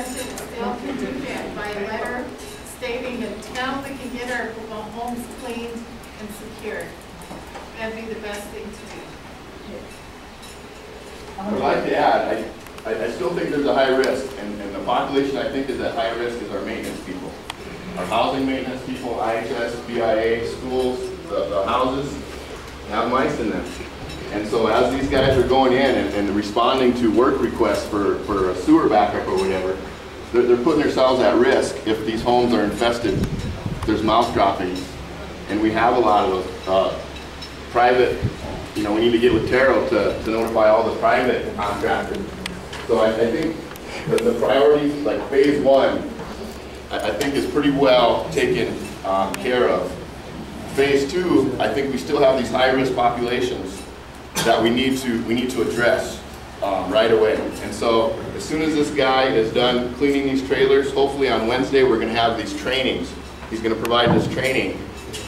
suggestion is still contingent by letter stating until we can get our homes cleaned and secured. That'd be the best thing to do. I would like to add, I still think there's a high risk, and the population I think is at high risk is our maintenance people. Our housing maintenance people, IHS, BIA, schools, the houses have mice in them. And so as these guys are going in and responding to work requests for a sewer backup or whatever, they're putting themselves at risk if these homes are infested. There's mouse droppings. And we have a lot of those private, we need to get with Taro to notify all the private contractors. So I think the priorities, like phase one, I think is pretty well taken care of. Phase two, I think we still have these high-risk populations that we need to address right away. And so as soon as this guy is done cleaning these trailers, hopefully on Wednesday we're going to have these trainings. He's going to provide this training,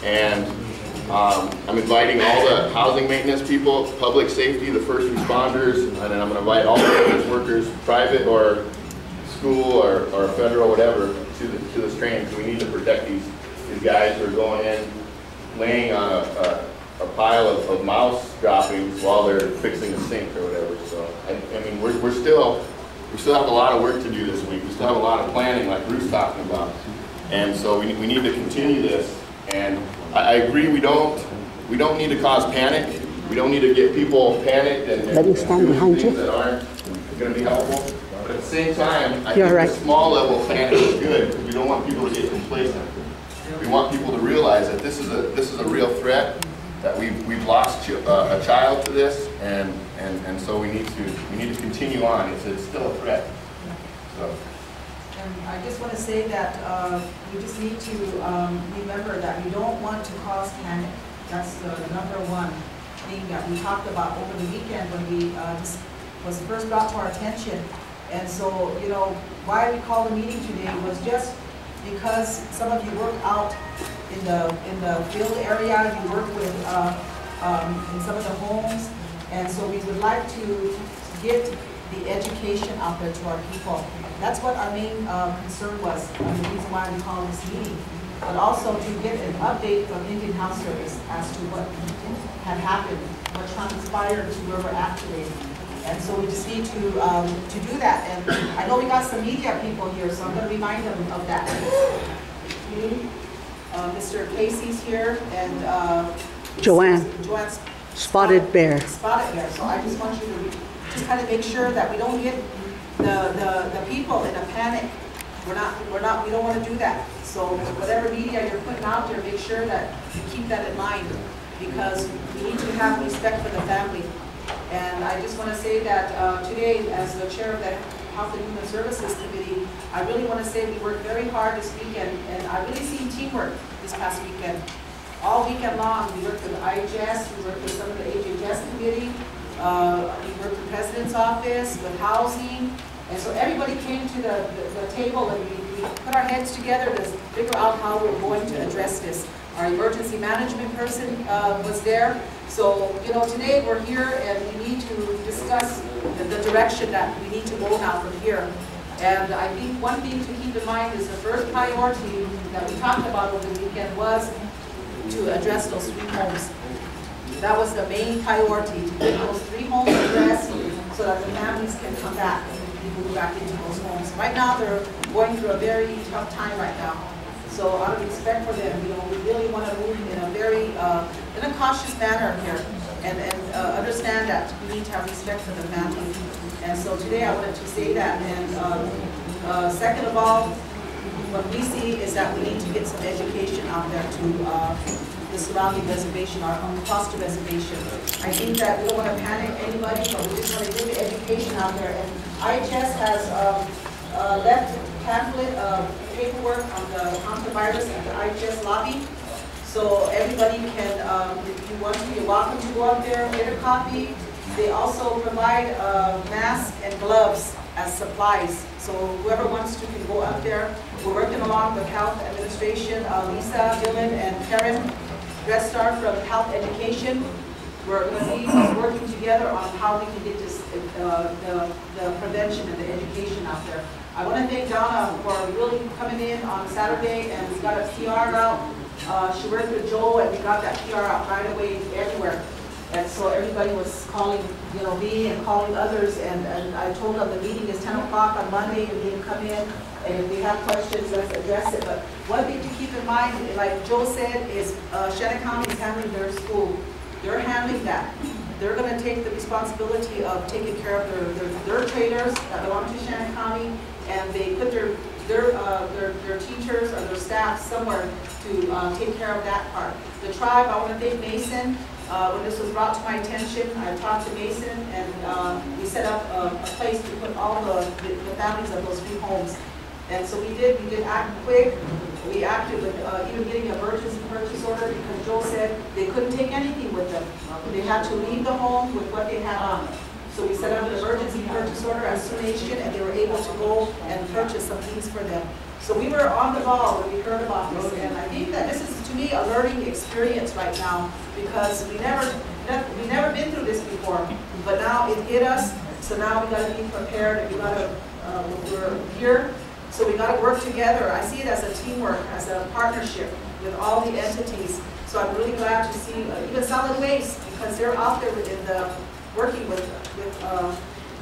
and I'm inviting all the housing maintenance people, public safety, the first responders, and then I'm going to invite all the maintenance workers, private or school or federal, whatever, to this training, because we need to protect these guys who are going in, laying on a pile of mouse droppings while they're fixing a sink or whatever. So I mean, we still have a lot of work to do this week. We still have a lot of planning, like Bruce talking about, and so we need to continue this. And I agree, we don't need to cause panic. We don't need to get people panicked and do things that aren't going to be helpful. But at the same time, I think a small level of panic is good, because we don't want people to get complacent. We want people to realize that this is a real threat, that we've lost a child to this, and so we need to continue on. It's still a threat. So. And I just want to say that we just need to remember that we don't want to cause panic. That's the number one thing that we talked about over the weekend when this was first brought to our attention. And so, why we called the meeting today was just because some of you work out in the field area, you work with in some of the homes, and so we would like to get the education out there to our people. That's what our main concern was, the reason why we called this meeting, but also to get an update from Indian Health Service as to what had happened, what transpired to where we're at today. And so we just need to do that. And I know we got some media people here, so I'm going to remind them of that. Mr. Casey's here, and Joanne's Spotted Bear. Spotted Bear. So I just want you to just kind of make sure that we don't get the people in a panic. We don't want to do that. So whatever media you're putting out there, make sure that you keep that in mind, because we need to have respect for the family. And I just want to say that today, as the chair of the Health and Human Services Committee, I really want to say we worked very hard this weekend, and I really seen teamwork this past weekend. All weekend long, we worked with IHS, we worked with some of the HHS committee, we worked with the President's Office, with housing, and so everybody came to the table, and we put our heads together to figure out how we're going to address this. Our emergency management person was there. So, today we're here and we need to discuss the direction that we need to go now from here. And I think one thing to keep in mind is the first priority that we talked about over the weekend was to address those 3 homes. That was the main priority, to get those 3 homes addressed so that the families can come back and people go back into those homes. Right now they're going through a very tough time right now. So out of respect for them, we really want to move in a very, in a cautious manner here, and understand that we need to have respect for the family. And so today I wanted to say that. And second of all, what we see is that we need to get some education out there to the surrounding reservation, our foster reservation. I think that we don't want to panic anybody, but we just want to get the education out there. And IHS has left pamphlet paperwork on the HANTAVIRUS at the IHS lobby. So everybody can, if you want to, you're welcome to go up there and get a copy. They also provide masks and gloves as supplies. So whoever wants to can go up there. We're working along with Health Administration, Lisa, Dylan, and Karen Restar from Health Education. We're going to be working together on how we can get this, the prevention and the education out there. I want to thank Donna for really coming in on Saturday, and we got a PR out. She worked with Joel, and we got that PR out right away everywhere. And so everybody was calling, you know, me and calling others, and I told them the meeting is 10 o'clock on Monday, and they can come in, and if they have questions, let's address it. But one thing to keep in mind, like Joe said, is Shannon County is handling their school. They're handling that. They're going to take the responsibility of taking care of their trainers that belong to Shannon County, and they put their teachers or their staff somewhere to take care of that part. The tribe, I want to thank Mason. When this was brought to my attention, I talked to Mason, and we set up a place to put all the families of those 3 homes. And so we did act quick. We acted with even getting an emergency purchase order, because Joel said they couldn't take anything with them. They had to leave the home with what they had on them. So we set up an emergency purchase order as soon as she and they were able to go and purchase some things for them. So we were on the ball when we heard about this, and I think that this is, to me, a learning experience right now, because we never been through this before, but now it hit us. So now we got to be prepared, and we're here. So we got to work together. I see it as a teamwork, as a partnership with all the entities. So I'm really glad to see even solid waste, because they're out there working with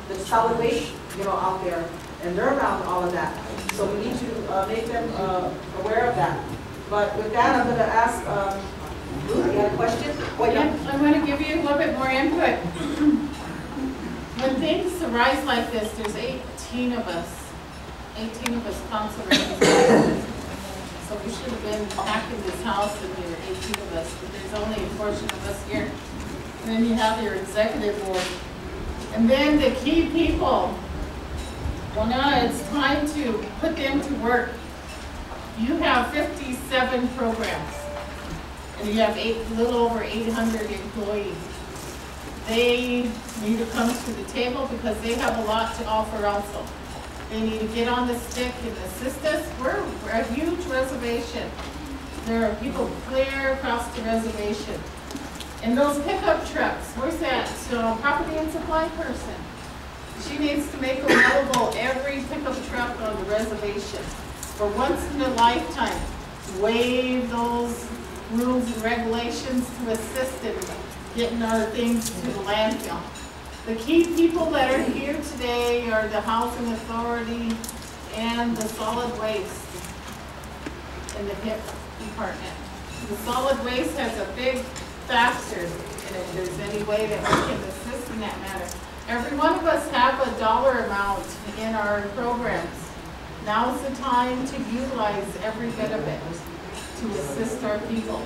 the solid waste, you know, out there, and they're around all of that. So we need to make them aware of that. But with that, I'm going to ask Ruth, you had a question? I'm going to give you a little bit more input. When things arise like this, there's 18 of us council representatives. So we should have been packing this house and there were 18 of us, but there's only a portion of us here. And then you have your executive board. And then the key people. Well, now it's time to put them to work. You have 57 programs, and you have a little over 800 employees. They need to come to the table because they have a lot to offer also. They need to get on the stick and assist us. We're a huge reservation. There are people clear across the reservation. And those pickup trucks, where's that property and supply person? She needs to make available every pickup truck on the reservation for once in a lifetime. Waive those rules and regulations to assist in getting our things to the landfill. The key people that are here today are the Housing Authority and the Solid Waste in the HIP department. The Solid Waste has a big factor, and if there's any way that we can assist in that matter. Every one of us have a dollar amount in our programs. Now's the time to utilize every bit of it to assist our people.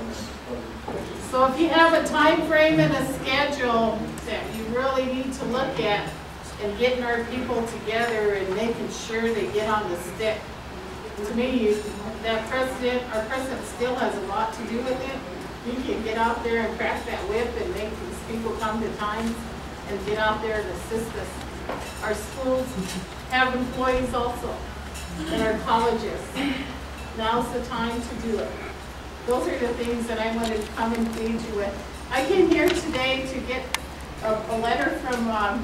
So if you have a time frame and a schedule that you really need to look at and getting our people together and making sure they get on the stick, to me, our president still has a lot to do with it. You can get out there and crack that whip and make these people come to times and get out there and assist us. Our schools have employees also, and our colleges. Now's the time to do it. Those are the things that I wanted to come and feed you with. I came here today to get a letter from our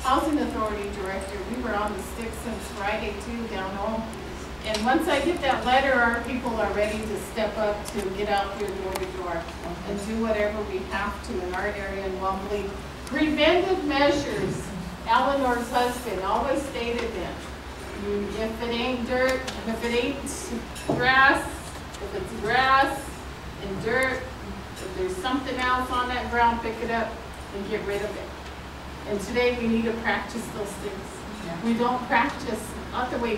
Housing Authority director. We were on the stick since Friday too, down home. And once I get that letter, our people are ready to step up to get out here door to door and do whatever we have to in our area in Wombly. Preventive measures. Eleanor's husband always stated that. If it ain't dirt, if it ain't grass, if it's grass and dirt, if there's something else on that ground, pick it up and get rid of it. And today we need to practice those things. Yeah. We don't practice, not the way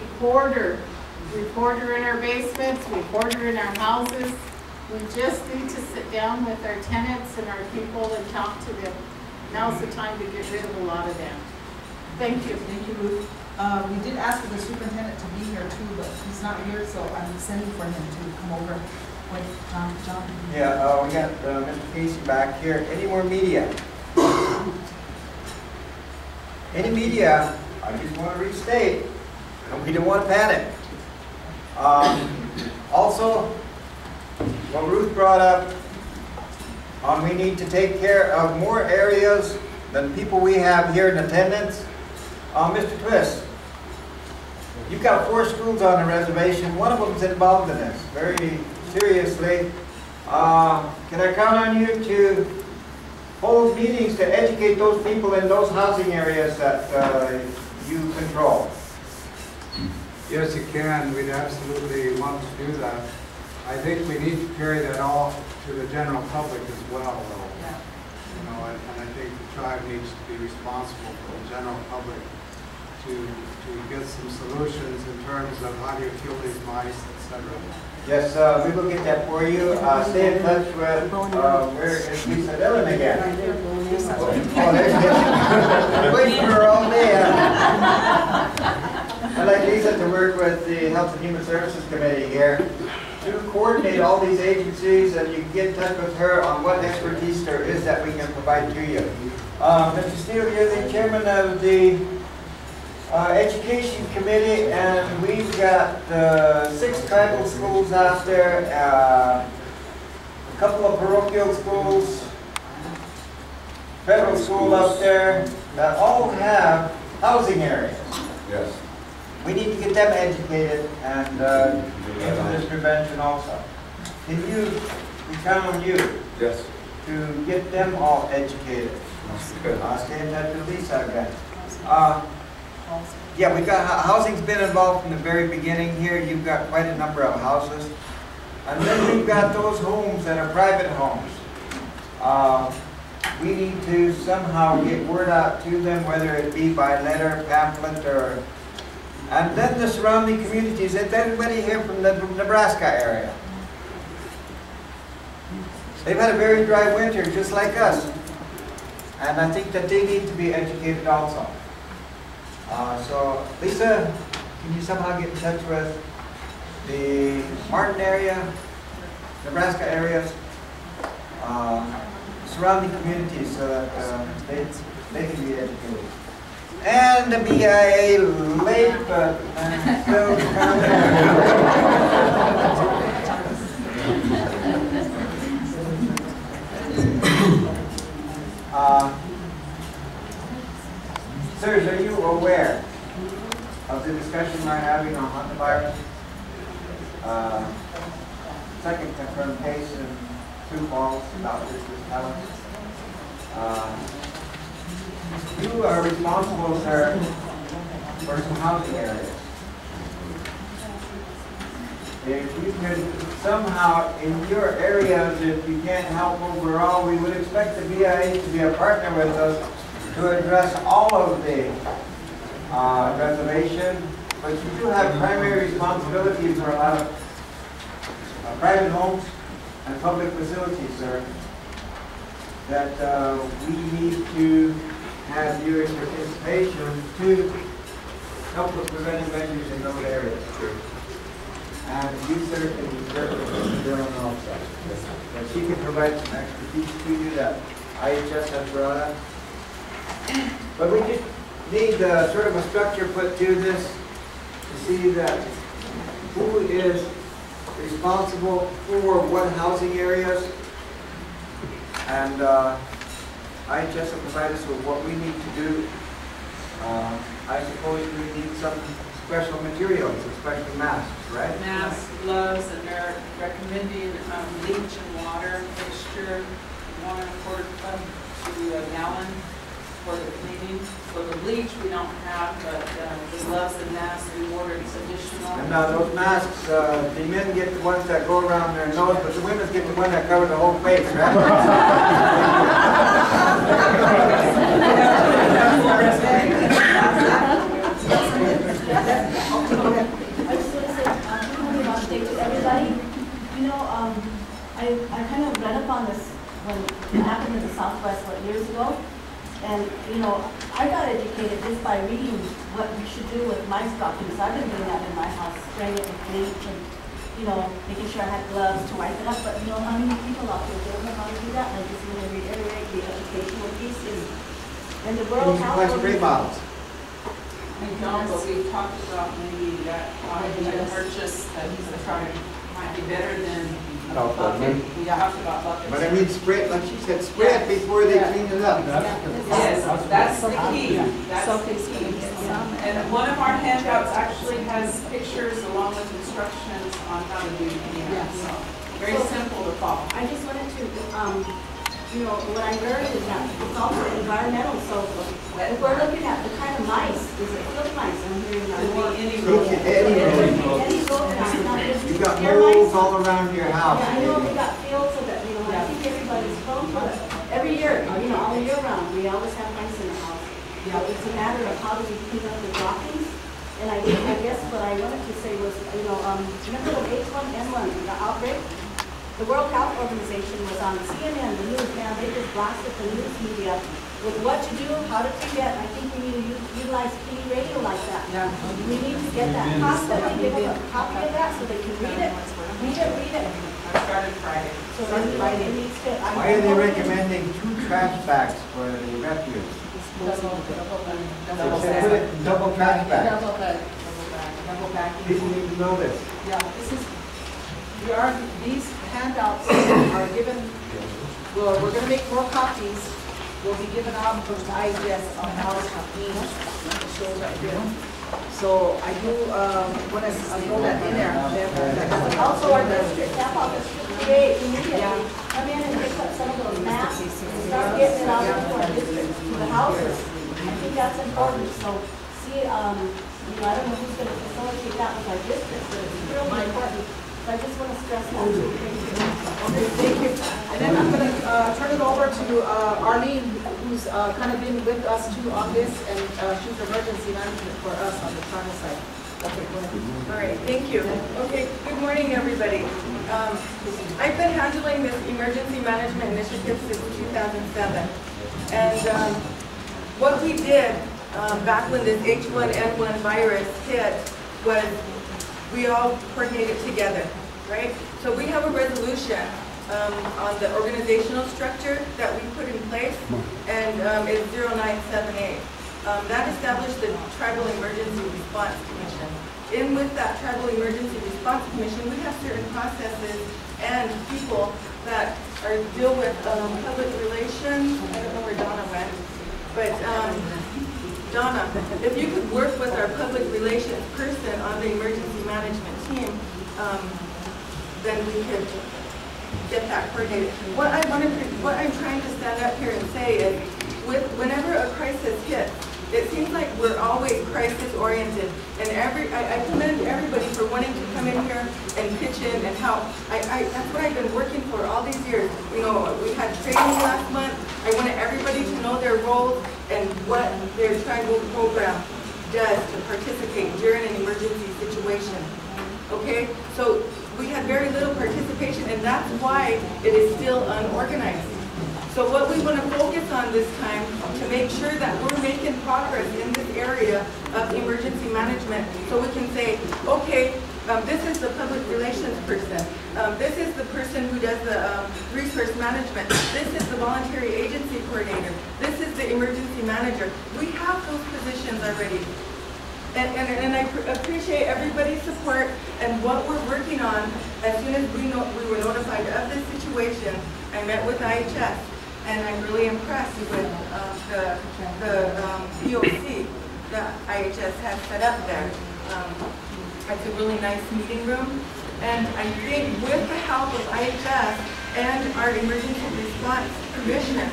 we quarter in our basements, we quarter in our houses. We just need to sit down with our tenants and our people and talk to them. Now's the time to get rid of a lot of that. Thank you. Thank you, Ruth. We did ask for the superintendent to be here too, but he's not here, so I'm sending for him to come over. Wait, John? Yeah, we got Mr. Casey back here. Any more media? Any media? I just want to restate, we don't want to panic. Also, what Ruth brought up, we need to take care of more areas than people we have here in attendance. Mr. Twist, You've got 4 schools on the reservation. One of them's involved in this very seriously. Can I count on you to hold meetings to educate those people in those housing areas that you control? Yes, you can. We'd absolutely want to do that. I think we need to carry that all to the general public as well, though. Yeah. You know, and I think the tribe needs to be responsible for the general public to get some solutions in terms of how do you kill these mice, etc. Yes, we will get that for you. Stay in touch with, where is Lisa Dillon again? Oh, there she is. I'm waiting for her all day. I'd like Lisa to work with the Health and Human Services Committee here to coordinate all these agencies, and you can get in touch with her on what expertise there is that we can provide to you. Mr. Steele, you're the chairman of the Education Committee, and we've got 6 tribal schools out there, a couple of parochial schools, federal school out there, that all have housing areas. Yes. We need to get them educated and into this prevention also. Can you, we count on you Yes. to get them all educated? Good. Stay in touch with Lisa again. Yeah, we've got, housing's been involved from the very beginning here. You've got quite a number of houses. And then we've got those homes that are private homes. We need to somehow get word out to them, whether it be by letter, pamphlet, or... And then the surrounding communities. Is everybody here from the Nebraska area? They've had a very dry winter, just like us. And I think that they need to be educated also. So, Lisa, can you somehow get in touch with the Martin area, Nebraska areas, surrounding communities, so that they can be educated? And the BIA late, but still coming. Sirs, are you aware of the discussion we're having on hantavirus? Second confirmed case in Sioux Falls about this talent. You are responsible, sir, for some housing areas. If you could somehow, in your areas, if you can't help overall, we would expect the BIA to be a partner with us to address all of the reservation, but you do have primary responsibility for a lot of private homes and public facilities, sir, that we need to have your participation to help with preventive measures in those areas. And you, sir, can be certainly doing also. And she can provide some expertise to you that IHS has brought up. But we just need sort of a structure put to this to see that who is responsible for what housing areas, and IHS will provide us with what we need to do. I suppose we need some special materials, especially masks, right? Masks, gloves, and they're recommending bleach and water mixture, 1/4 cup to a gallon for the cleaning. For the bleach we don't have, but the gloves and masks we ordered additional. And those masks, the men get the ones that go around their nose, but the women get the one that cover the whole face, right? I just want to say happy birthday to everybody. You know, I kind of read up on this when it happened in the Southwest years ago. And, you know, I got educated just by reading what we should do with mice stockings. I've been doing that in my house, spraying it with bleach and, you know, making sure I had gloves to wipe it up. But, you know, how many people out there don't know how to do that? And I just want to reiterate the educational piece is, and the World Health spray bottles. We don't, but we've talked about maybe that I purchase that he's trying might be better than bucket. We talked about buckets. But I mean, spray it, like she said, spray it before they clean it up. Yes, that's the key. That's the key. And one of our handouts actually has pictures along with instructions on how to do cleanup. So very simple to follow. I just wanted to, what I learned is that it's also environmental, so if we're looking at the kind of mice, is it field mice I'm hearing now? Could be any Look at any road. Any rodent, not just You've got deer moles mice. all around your house. Yeah, I know we got fields so that, I think everybody's prone to it. Every year, all year round, we always have mice in the house. It's a matter of how do we clean up the droppings. And I guess what I wanted to say was, remember the H1N1, the outbreak? The World Health Organization was on CNN, the news, man, they just blasted the news media with what to do, how to prevent. I think we need to utilize TV radio like that. Yeah. We need to get that constantly, give them a copy of that so they can read it. Read it. I started Friday. So it needs to. Why are they recommending 2 trash bags for the refuse? They said put it in double trash bags. Double bag. People need to know this. Yeah, these handouts are given, well, we're gonna make more copies. Will be given out from the IGS on how to clean the shows right there. So I do, want to throw that in there. Also, our district staff office should create immediately, come in and pick up some of those maps and start getting it out into our district, to the houses. I think that's important. So, see, I don't know who's going to facilitate that with our district, but it's really important. So I just want to stress that too. Okay, thank you. And then I'm going to turn it over to Arlene, who's kind of been with us too on this, and she's emergency management for us on the China side. Okay, go ahead. All right, thank you. Okay, good morning, everybody. I've been handling this emergency management initiative since 2007. And what we did back when this H1N1 virus hit was we all coordinated together, right? So we have a resolution on the organizational structure that we put in place, and it's 0978. That established the Tribal Emergency Response Commission. In with that Tribal Emergency Response Commission, we have certain processes and people that deal with public relations. I don't know where Donna went, but Donna, if you could work with our public relations person on the emergency management team, then we could get that coordinated. What I'm trying to stand up here and say is, whenever a crisis hits, it seems like we're always crisis-oriented, and I commend everybody for wanting to come in here and pitch in and help. That's what I've been working for all these years. We had training last month. I wanted everybody to know their roles and what their tribal program does to participate during an emergency situation. Okay, so we had very little participation, and that's why it is still unorganized. So what we want to focus on this time to make sure that we're making progress in this area of emergency management, so we can say, okay, this is the public relations person, this is the person who does the resource management, this is the voluntary agency coordinator, this is the emergency manager. We have those positions already. And I appreciate everybody's support and what we're working on. As soon as we were notified of this situation, I met with IHS, and I'm really impressed with the POC that IHS has set up there. It's a really nice meeting room, and I think with the help of IHS and our emergency response commission,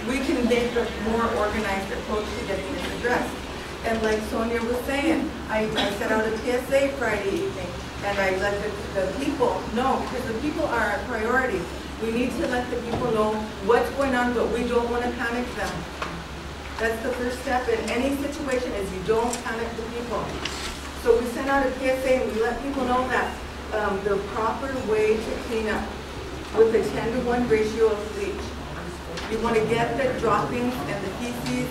we can make a more organized approach to getting this addressed. And like Sonia was saying, I sent out a TSA Friday evening, and I let the people know, because the people are our priority. We need to let the people know what's going on, but we don't want to panic them. That's the first step in any situation, is you don't panic the people. So we sent out a PSA and we let people know that the proper way to clean up with a 10-to-1 ratio of bleach. You want to get the droppings and the feces,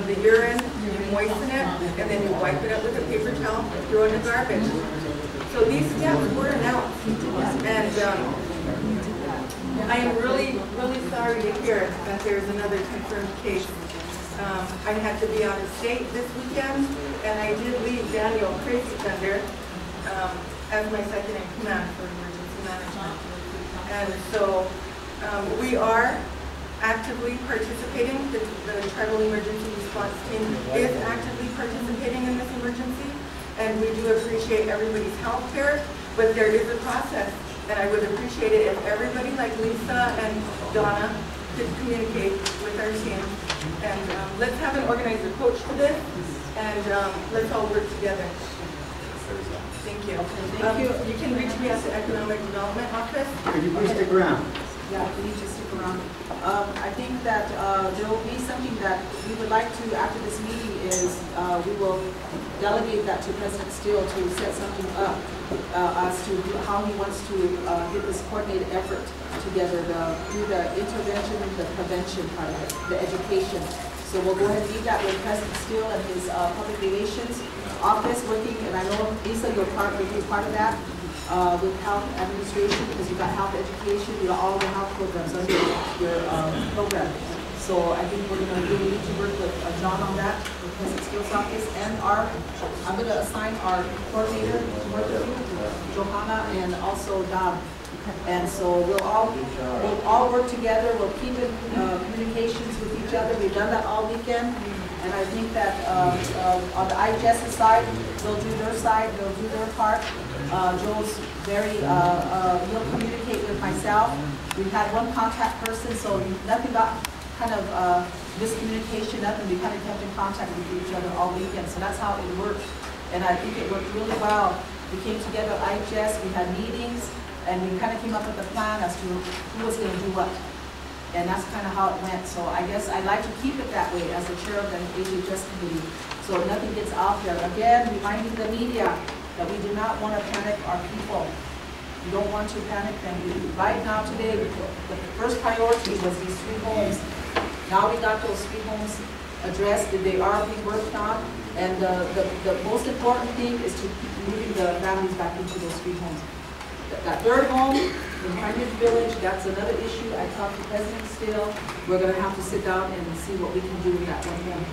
the urine, you moisten it, and then you wipe it up with a paper towel and throw it in the garbage. So these steps were announced, and I am really, really sorry to hear that there's another confirmed case. I had to be out of state this weekend, and I did leave Daniel Crazy Thunder as my second in command for emergency management. And so we are actively participating. The Tribal Emergency Response Team is actively participating in this emergency, and we do appreciate everybody's help here, but there is a process, and I would appreciate it if everybody like Lisa and Donna could communicate with our team. And let's have an organizer coach for this, and let's all work together. Thank you. Thank you. You can reach me at the Economic Development Office. Could you please stick around? Yeah, we need to stick around. I think that there will be something that we would like to, after this meeting, is we will delegate that to President Steele to set something up as to how he wants to get this coordinated effort together, do the intervention, the prevention part of it, the education. So we'll go ahead and leave that with President Steele and his public relations office working, and I know Lisa, you're part of that. With health administration, because you've got health education, you got all the health programs under your program. So I think we're going to really need to work with John on that, with President Steele's office, and I'm going to assign our coordinator to work with you, Johanna, and also Don. And so we'll all work together. We'll keep in communications with each other. We've done that all weekend. And I think that on the IHS's side, they'll do their side, they'll do their part. Joel's he'll communicate with myself. We've had one contact person, so nothing got kind of miscommunication, nothing. We kind of kept in contact with each other all weekend, so that's how it worked. And I think it worked really well. We came together at IHS, we had meetings, and we kind of came up with a plan as to who was going to do what. And that's kind of how it went. So I guess I'd like to keep it that way as the chair of the HHS committee, so nothing gets out there. Again, reminding the media that we do not want to panic our people. We don't want to panic them. Right now, today, the first priority was these 3 homes. Now we got those 3 homes addressed, that they are being worked on. And the most important thing is to keep moving the families back into those 3 homes. That 3rd home in Pine Ridge Village, that's another issue. I talked to President Steele. We're going to have to sit down and see what we can do with that 1 home.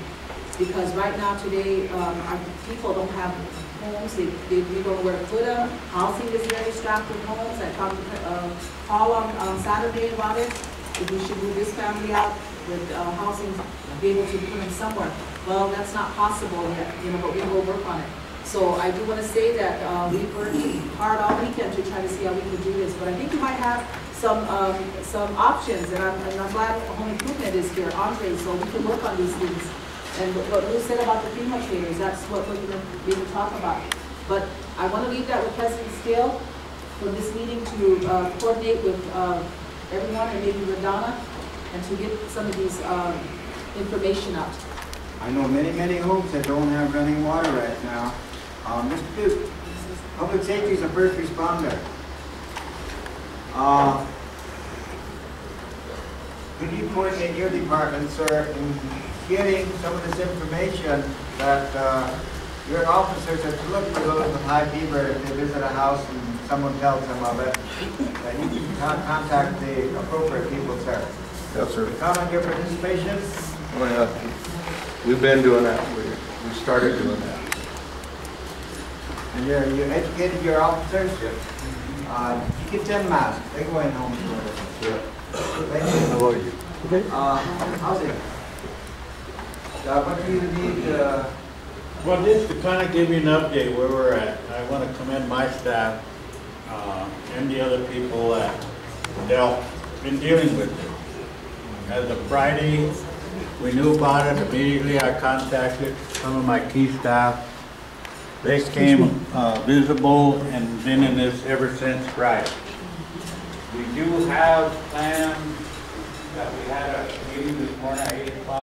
Because right now, today, our people don't have homes. We don't know where to put them. Housing is very strapped with homes. I talked to Paul on Saturday about it. If we should move this family out with housing, be able to put them somewhere. Well, that's not possible yet, but we will work on it. So I do want to say that we worked hard all weekend to try to see how we can do this. But I think we might have some options, and I'm glad Home Improvement is here, Andre, so we can work on these things. And what Lou said about the FEMA trainers, that's what we're going to be able to talk about. But I want to leave that with President Steele for this meeting to coordinate with everyone, and maybe with Donna, and to get some of these information out. I know many homes that don't have running water right now. Mr. Duke, public safety is a first responder. Could you coordinate your department, sir, in getting some of this information that your officers have to look for those with high fever if they visit a house and someone tells them of it, that you can contact the appropriate people, sir? Yes, sir. Count on your participation. Well, we've been doing that. We started doing that. And you educated your officers? Yeah. You get them masks. They go in home for it. Yeah. Thank you. How about you? Okay. Housing. What do you need? Well, just to kind of give you an update where we're at, I want to commend my staff and the other people that been dealing with it. As of Friday, we knew about it immediately. I contacted some of my key staff. They came visible and been in this ever since Friday. We do have plans that we had a meeting this morning at 8 o'clock.